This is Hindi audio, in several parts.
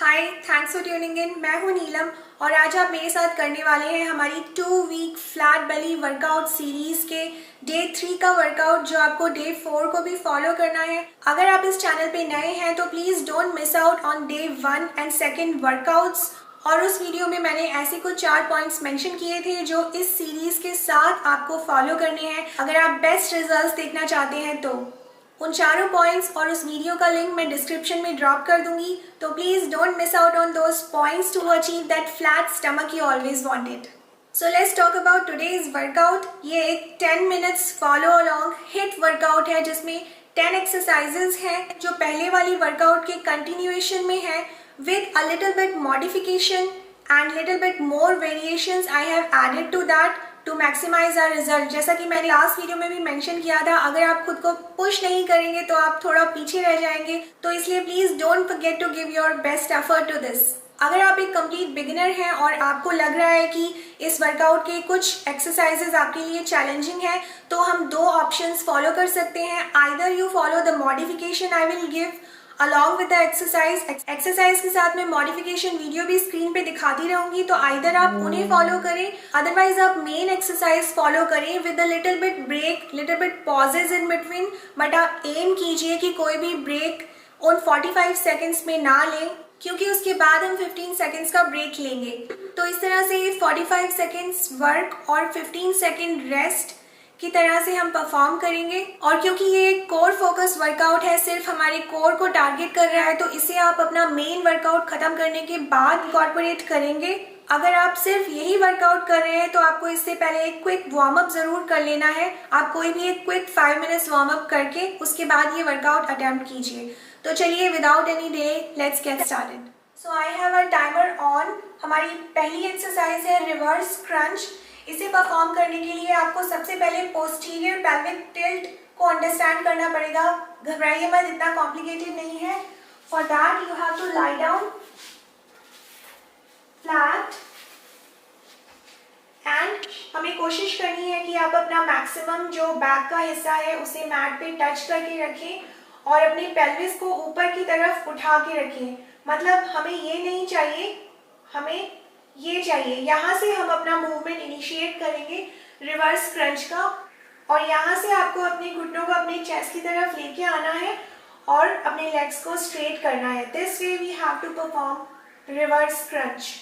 Hi, thanks for tuning in. मैं हूं नीलम और आज आप मेरे साथ करने वाले हैं हमारी 2 week flat belly workout series के डे 3 का वर्कआउट, जो आपको डे 4 को भी फॉलो करना है। अगर आप इस चैनल पे नए हैं तो please don't miss out on day 1 and 2 workouts. और उस वीडियो में मैंने ऐसे कुछ 4 पॉइंट्स मेंशन किए थे जो इस सीरीज के साथ आपको फॉलो करने हैं अगर आप बेस्ट रिजल्ट्स देखना चाहते हैं तो। उन चारों पॉइंट्स और उस वीडियो का लिंक मैं डिस्क्रिप्शन में ड्रॉप कर दूंगी, तो please don't miss out on those points to achieve that flat stomach you always wanted. So let's talk about today's workout. ये एक 10 minutes follow along HIIT workout है जिसमें 10 एक्सरसाइजेज हैं जो पहले वाली वर्कआउट के कंटिन्यूएशन में है, with a little bit modification and little bit more variations I have added to that to maximize our result। जैसा कि मैंने लास्ट वीडियो में भी मेंशन किया था, अगर आप खुद को पुश नहीं करेंगे तो आप थोड़ा पीछे रह जाएंगे, तो इसलिए please don't forget to give your best effort to this. अगर आप एक कंप्लीट बिगिनर हैं और आपको लग रहा है कि इस वर्कआउट के कुछ एक्सरसाइजेज आपके लिए चैलेंजिंग है, तो हम 2 ऑप्शंस फॉलो कर सकते हैं। Either you follow the modification I will give along with the exercise के साथ मैं मॉडिफिकेशन वीडियो भी स्क्रीन पे दिखाती रहूंगी, तो आइदर आप उन्हें फॉलो करें, अदरवाइज आप मेन एक्सरसाइज फॉलो करें with a little bit break, little bit pauses in between. But आप एम कीजिए कि कोई भी ब्रेक उन 45 सेकेंड्स में ना लें, क्योंकि उसके बाद हम 15 सेकेंड्स का ब्रेक लेंगे। तो इस तरह से 45 सेकेंड्स वर्क और 15 सेकेंड रेस्ट की तरह से हम परफॉर्म करेंगे। और क्योंकि ये एक कोर फोकस वर्कआउट है, सिर्फ हमारे कोर को टारगेट कर रहा है, तो इसे आप अपना मेन वर्कआउट खत्म करने के बाद इनकॉर्पोरेट करेंगे। अगर आप सिर्फ यही वर्कआउट कर रहे हैं तो आपको इससे पहले एक क्विक वार्म अप जरूर कर लेना है। आप कोई भी एक क्विक 5 मिनट्स वार्म अप करके उसके बाद ये वर्कआउट अटेम्प्ट कीजिए। तो चलिए without any delay let's get started. So I have a timer on. हमारी पहली एक्सरसाइज है रिवर्स क्रंच। इसे परफॉर्म करने के लिए आपको सबसे पहले पोस्टीरियर पेल्विक टिल्ट को अंडरस्टैंड करना पड़ेगा। घबराइए मत, इतना कॉम्प्लिकेटेड नहीं है। For that you have to lie down flat and हमें कोशिश करनी है कि आप अपना मैक्सिमम जो बैक का हिस्सा है उसे मैट पे टच करके रखें और अपने पेल्विस को ऊपर की तरफ उठा के रखें। मतलब हमें ये नहीं चाहिए, हमें ये चाहिए। यहाँ से हम अपना मूवमेंट इनिशिएट करेंगे रिवर्स क्रंच का, और यहाँ से आपको अपने घुटनों को अपने चेस्ट की तरफ लेके आना है और अपने लेग्स को स्ट्रेट करना है। This way we have to perform reverse crunch.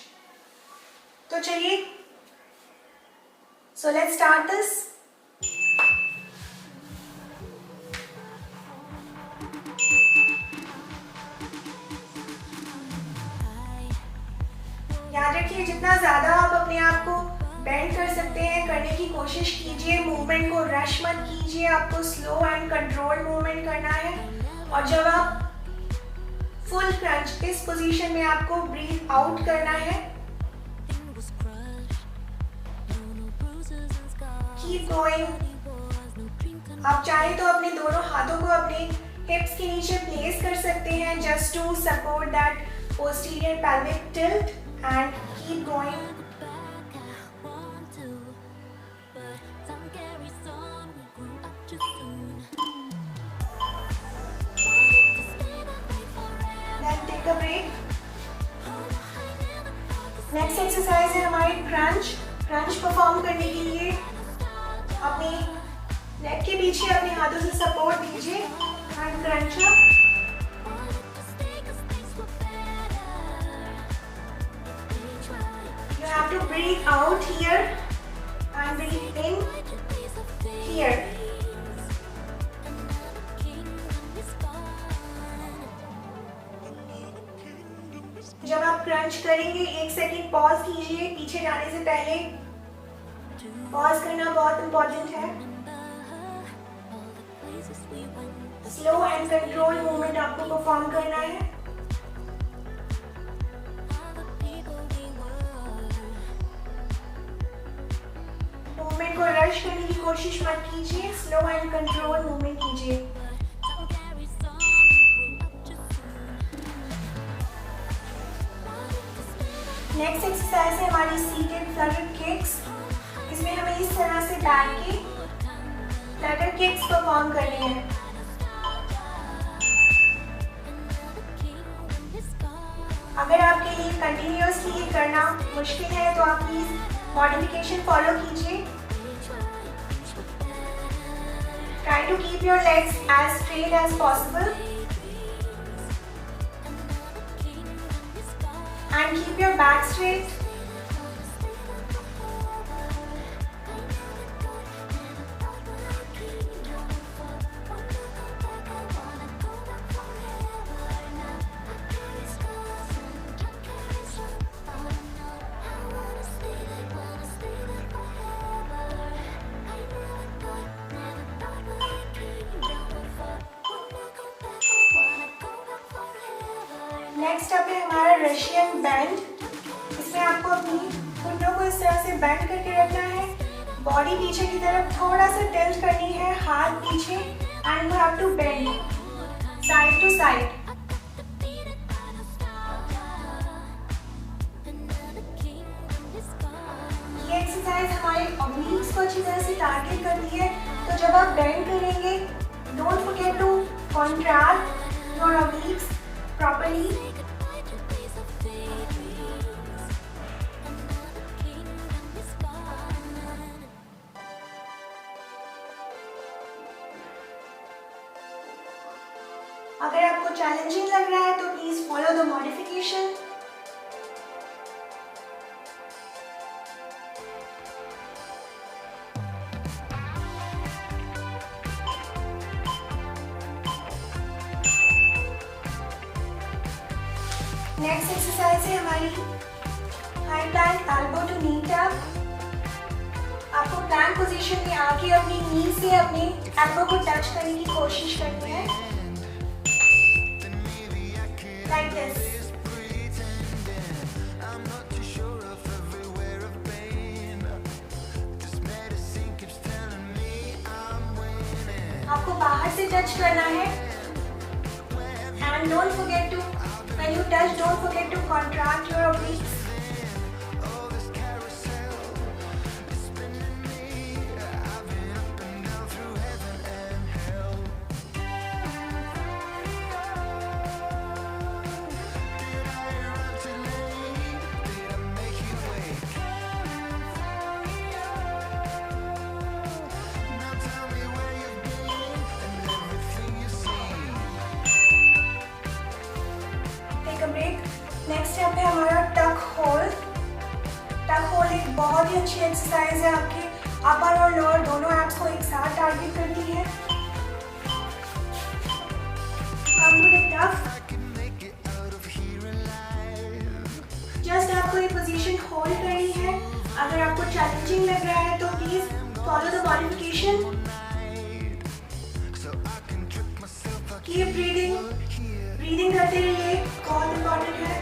तो चलिए, सो लेट्स स्टार्ट दिस। याद रखिए, जितना ज़्यादा आप अपने आप को बेंड कर सकते हैं करने की कोशिश कीजिए। मूवमेंट को रश मत कीजिए, आपको स्लो एंड कंट्रोल्ड मूवमेंट करना है। और जब आप फुल क्रंच, इस पोजीशन में आपको ब्रीथ आउट करना है। Keep going. आप चाहे तो अपने दोनों हाथों को अपने हिप्स के नीचे प्लेस कर सकते हैं just to support that posterior pelvic tilt and keep going। Then take a break। Next exercise है हमारी क्रंच। क्रंच परफॉर्म करने के लिए अपने नेक के पीछे अपने हाथों से सपोर्ट दीजिए and crunch up. You have to breathe out here and breathe in here। जब आप क्रंच करेंगे 1 सेकेंड पॉज कीजिए, पीछे जाने से पहले पॉज करना बहुत इंपॉर्टेंट है। स्लो एंड कंट्रोल मूवमेंट आपको परफॉर्म करना है। मूवमेंट को रश करने की कोशिश मत कीजिए, स्लो एंड कंट्रोल मूवमेंट कीजिए। नेक्स्ट एक्सरसाइज है हमारी सीटेड फ्लटर किक्स। इसमें हमें इस तरह से बैठ के फ्लटर किक्स परफॉर्म करनी है। अगर आपके लिए कंटिन्यूअसली ये करना मुश्किल है तो आप प्लीज़ मॉडिफिकेशन फॉलो कीजिए। Try to keep your legs as straight as possible and keep your back straight. Next up है हमारा रशियन बैंड। इसमें आपको अपनी घुटनों को इस तरह से बैंड करके रखना है, बॉडी पीछे की तरफ थोड़ा सा टिल्ट करनी है, हाथ पीछे, and you have to bend side to side. ये एक्सरसाइज हमारे ऑब्लिक्स को अच्छी तरह से टारगेट करती है, तो जब आप बेंड करेंगे don't forget to contract your obliques properly. अगर आपको चैलेंजिंग लग रहा है तो please follow the modification. Next exercise है हमारी high plank elbow to knee tap. आपको प्लैंक पोजीशन में आके अपनी नी से अपने एल्बो को टच करने की कोशिश करनी है, लाइक दिस। आपको बाहर से टच करना है and don't forget to when you touch don't forget to contract your obliques. Break. Next step है हमारा टक होल्ड। टक होल्ड एक बहुत ही अच्छी एक्सरसाइज है, आपके अपर और लोअर दोनों एब्स को एक साथ टारगेट करती है। जस्ट आपको एक पोजीशन होल्ड करनी है। अगर आपको चैलेंजिंग लग रहा है तो please follow the modification. Keep breathing, breathing करते रहिए, बहुत इम्पोर्टेंट है।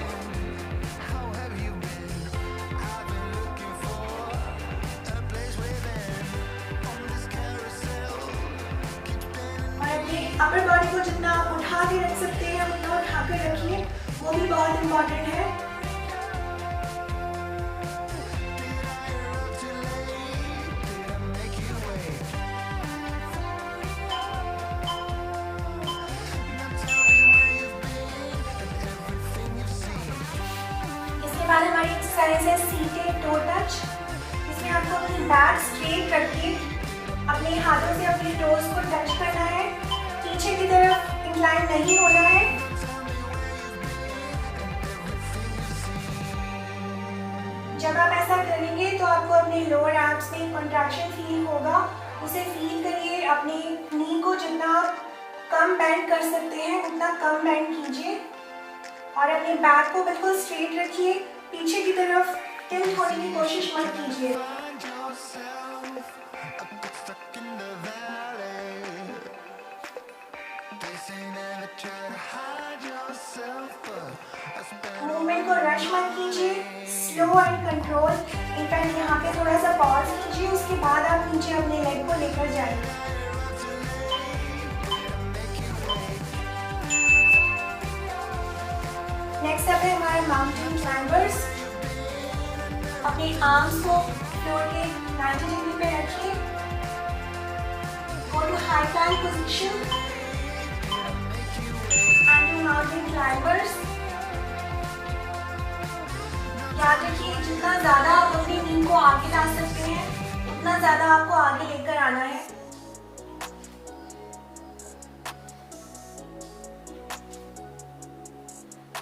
और अपने अपर बॉडी को जितना आप उठा के रख सकते हैं उतना उठा कर रखिए, वो भी बहुत इम्पोर्टेंट है। बाद हमारी एक्सरसाइज है सीटेड टो टच। इसमें आपको अपनी बैक स्ट्रेट करके अपने हाथों से अपने टोज को टच करना है, पीछे की तरफ इंक्लाइन नहीं होना है। जब आप ऐसा करेंगे तो आपको अपने लोअर एब्स में कॉन्ट्रैक्शन फील होगा, उसे फील करिए। अपनी नी को जितना कम बेंड कर सकते हैं उतना कम बेंड कीजिए और अपने बैक को बिल्कुल स्ट्रेट रखिए, पीछे की तरफ टिल्ट होने की कोशिश मत कीजिए। मूवमेंट को रश मत कीजिए, स्लो एंड कंट्रोल। इनफैक्ट यहाँ पे थोड़ा सा पॉज कीजिए, उसके बाद आप नीचे अपने लेग को लेकर जाइए। नेक्स्ट अप है हमारे माउंटेन क्लाइंबर्स। अपने आर्म्स को फ्लोर के 90 डिग्री पे रखिए। Go to high plank position and do mountain climbers. याद रखिए, जितना ज़्यादा आप अपनी नींद को आगे ला सकते हैं उतना ज़्यादा आपको आगे लेकर आना है।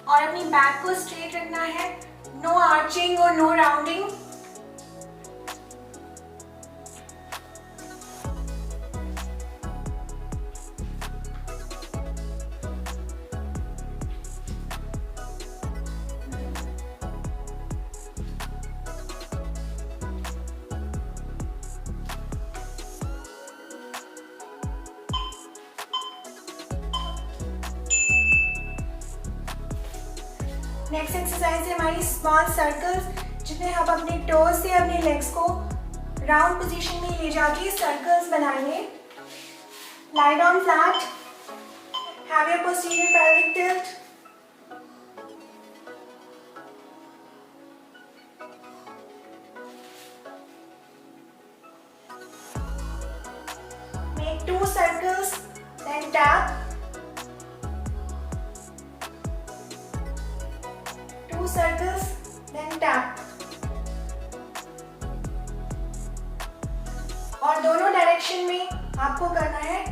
और अपनी बैक को स्ट्रेट रखना है, नो आर्चिंग और नो राउंडिंग। नेक्स्ट एक्सरसाइज है हमारी स्मॉल सर्कल्स, जिसमें हम अपने टोज से अपने लेग्स को राउंड पोजीशन में ले जाके सर्कल्स बनाएंगे। लाई down flat, have your posterior pelvic tilt, make 2 circles, then tap, 2 circles, then tap। और दोनों डायरेक्शन में आपको करना है।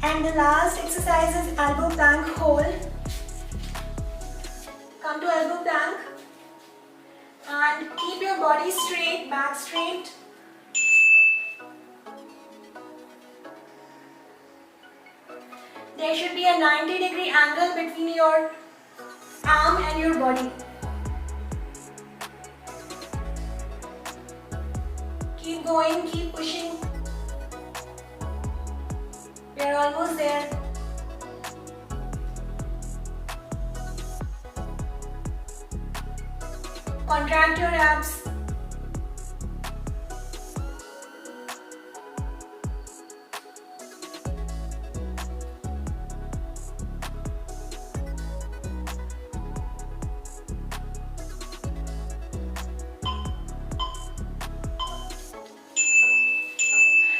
And the last exercise is elbow plank hold. Come to elbow plank and keep your body straight, back straight. There should be a 90-degree angle between your arm and your body. Keep going, keep pushing. We are almost there. Contract your abs.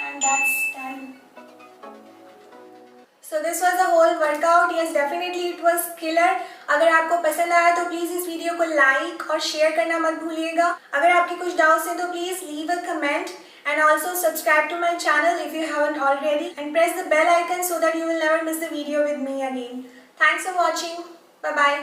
And that's done. So this was the whole workout. Yes, definitely it was killer. अगर आपको पसंद आया तो प्लीज़ इस वीडियो को लाइक और शेयर करना मत भूलिएगा। अगर आपके कुछ डाउट्स हैं तो please leave a comment and also subscribe to my channel if you haven't already and press the bell icon so that you will never miss the video with me again. Thanks for watching. Bye bye.